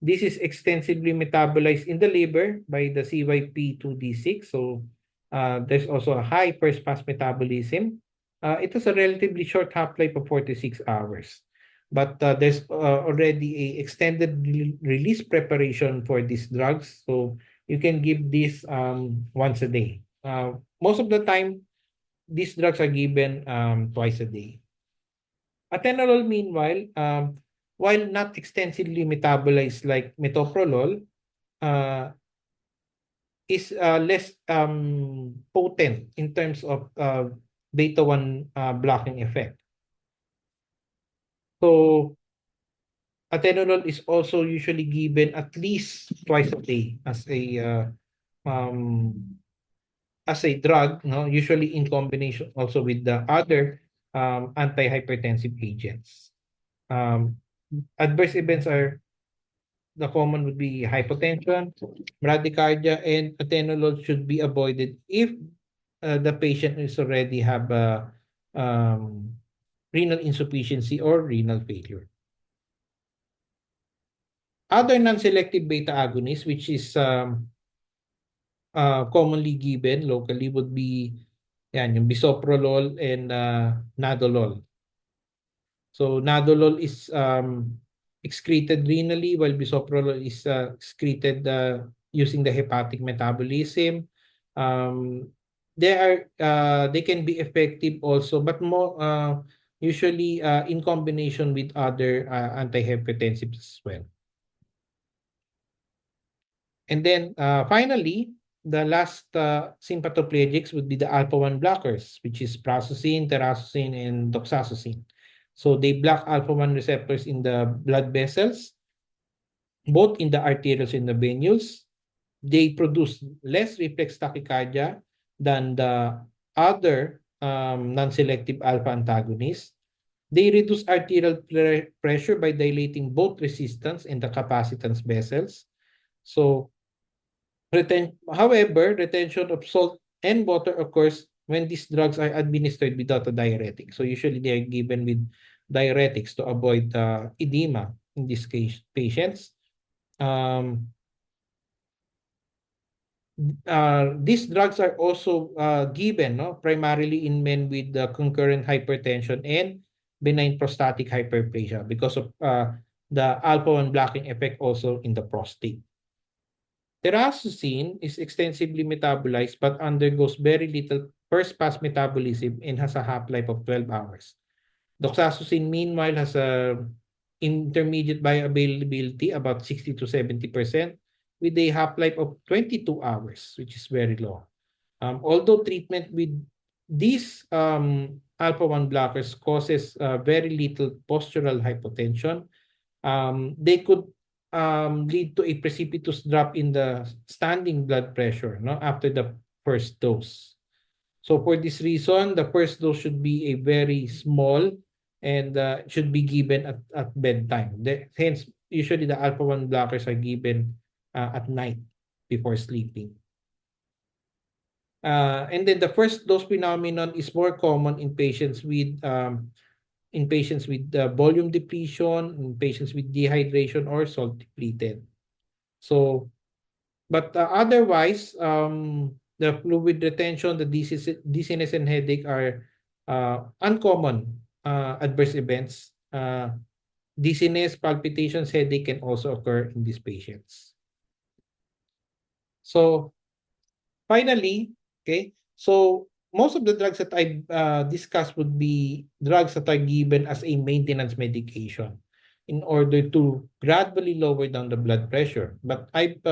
Speaker 1: This is extensively metabolized in the liver by the CYP2D6. So there's also a high first pass metabolism. It has a relatively short half-life of 46 hours. But there's already a extended release preparation for these drugs. So you can give this once a day. Most of the time, these drugs are given twice a day. Atenolol, meanwhile, while not extensively metabolized like metoprolol, uh, is less potent in terms of beta 1 blocking effect. So atenolol is also usually given at least twice a day um, as a drug, no, usually in combination also with the other antihypertensive agents. Um, Adverse events are the common would be hypotension, bradycardia, and atenolol should be avoided if the patient is already have um, renal insufficiency or renal failure. Other non-selective beta agonists, which is commonly given locally, would be yan, yung bisoprolol and nadolol. So nadolol is excreted renally while bisoprolol is excreted using the hepatic metabolism. Um, they can be effective also, but more usually in combination with other antihypertensives as well. And then finally, the last sympathoplegics would be the alpha-1 blockers, which is prazosin, terazosin, and doxazosin. So they block alpha-1 receptors in the blood vessels, both in the arterioles and the venules. They produce less reflex tachycardia than the other non-selective alpha antagonists. They reduce arterial pressure by dilating both resistance and the capacitance vessels. So however, retention of salt and water occurs when these drugs are administered without a diuretic. So usually they are given with diuretics to avoid edema in this case patients. Um, these drugs are also given, no, primarily in men with concurrent hypertension and benign prostatic hyperplasia because of the alpha-1 blocking effect also in the prostate. Terazosin is extensively metabolized but undergoes very little first-pass metabolism and has a half-life of 12 hours. Doxazosin, meanwhile, has a intermediate bioavailability about 60 to 70% with a half-life of 22 hours, which is very low. Although treatment with these alpha-1 blockers causes very little postural hypotension, they could lead to a precipitous drop in the standing blood pressure, no, after the first dose. So for this reason, the first dose should be a very small and should be given at bedtime. Hence, usually the alpha-1 blockers are given at night before sleeping. And then the first dose phenomenon is more common in patients with volume depletion, in patients with dehydration or salt depleted. So, but otherwise, the fluid retention, the dizziness and headache are uncommon adverse events. Dizziness, palpitations, headache can also occur in these patients. So, finally, okay, so most of the drugs that I discussed would be drugs that are given as a maintenance medication in order to gradually lower down the blood pressure. But I've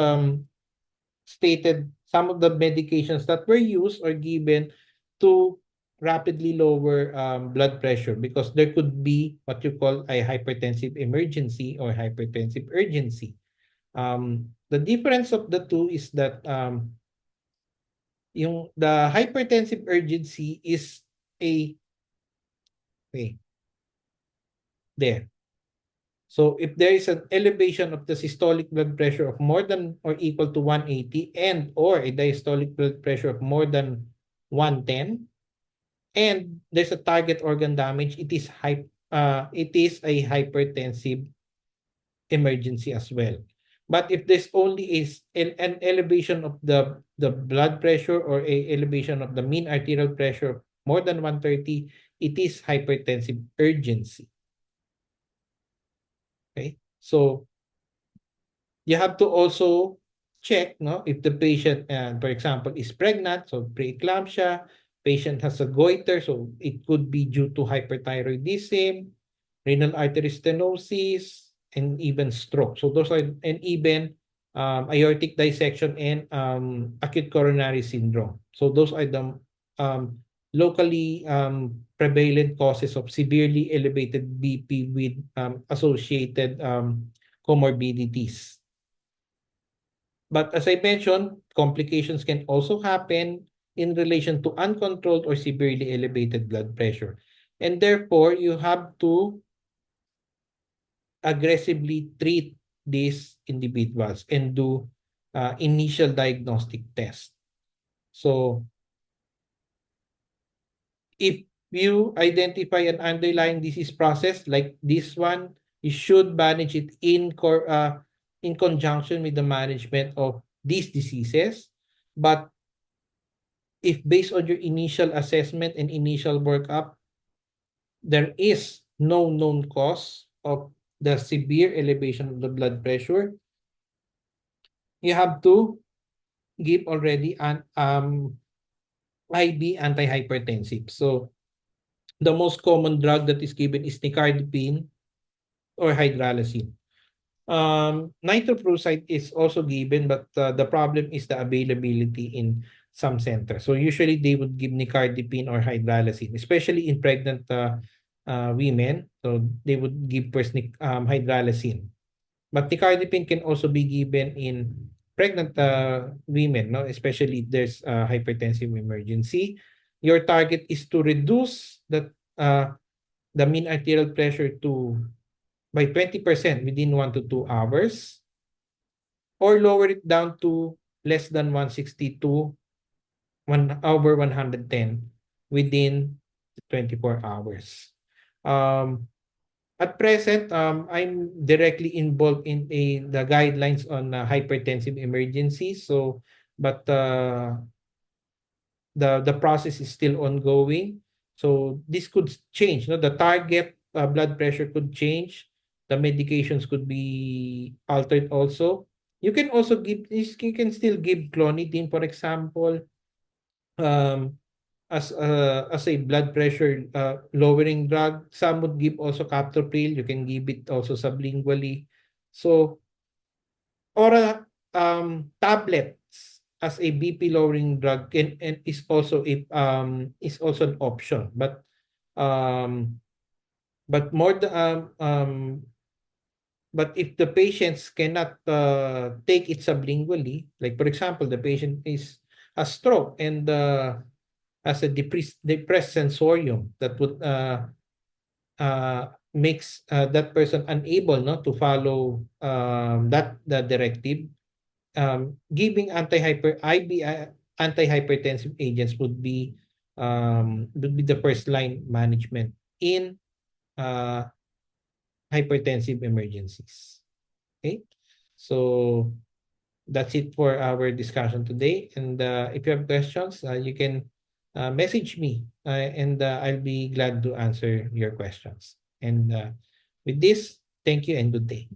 Speaker 1: stated some of the medications that were used or given to rapidly lower blood pressure because there could be what you call a hypertensive emergency or hypertensive urgency. The difference of the two is that the hypertensive urgency is a okay, there. So if there is an elevation of the systolic blood pressure of more than or equal to 180 and or a diastolic blood pressure of more than 110 and there's a target organ damage, it is a hypertensive emergency as well. But if there's only an elevation of the blood pressure or a elevation of the mean arterial pressure more than 130, it is hypertensive urgency. Okay? So you have to also check, no, if the patient, for example, is pregnant, so preeclampsia, patient has a goiter, so it could be due to hyperthyroidism, renal artery stenosis, and even stroke. So those are, and even aortic dissection and acute coronary syndrome. So those are the locally prevalent causes of severely elevated BP with associated comorbidities. But as I mentioned, complications can also happen in relation to uncontrolled or severely elevated blood pressure. And therefore, you have to aggressively treat these individuals and do initial diagnostic tests. So if you identify an underlying disease process like this one, you should manage it in conjunction with the management of these diseases. But if based on your initial assessment and initial workup, there is no known cause of the severe elevation of the blood pressure, you have to give already an IV antihypertensive. So the most common drug that is given is nicardipine or hydralazine. Nitroprusside is also given, but the problem is the availability in some centers. So usually they would give nicardipine or hydralazine, especially in pregnant women. So they would give first hydralazine. But nicardipine can also be given in pregnant women, no? Especially if there's a hypertensive emergency. Your target is to reduce the mean arterial pressure to by 20% within 1 to 2 hours, or lower it down to less than 160 to 110 within 24 hours. Um, at present, I'm directly involved in the guidelines on hypertensive emergencies. So, but the process is still ongoing. So this could change. No, the target blood pressure could change. The medications could be altered also. You can also you can still give clonidine, for example, um, as a blood pressure lowering drug. Some would give also captopril. You can give it also sublingually. So oral tablets as a BP lowering drug and is also an option. Um more the but if the patients cannot take it sublingually, like for example, the patient is a stroke and has a depressed sensorium that would makes that person unable, no, to follow that the directive. Giving antihypertensive agents would be the first line management in uh, hypertensive emergencies. Okay, so that's it for our discussion today. And if you have questions, you can message me, and I'll be glad to answer your questions. And with this, thank you and good day.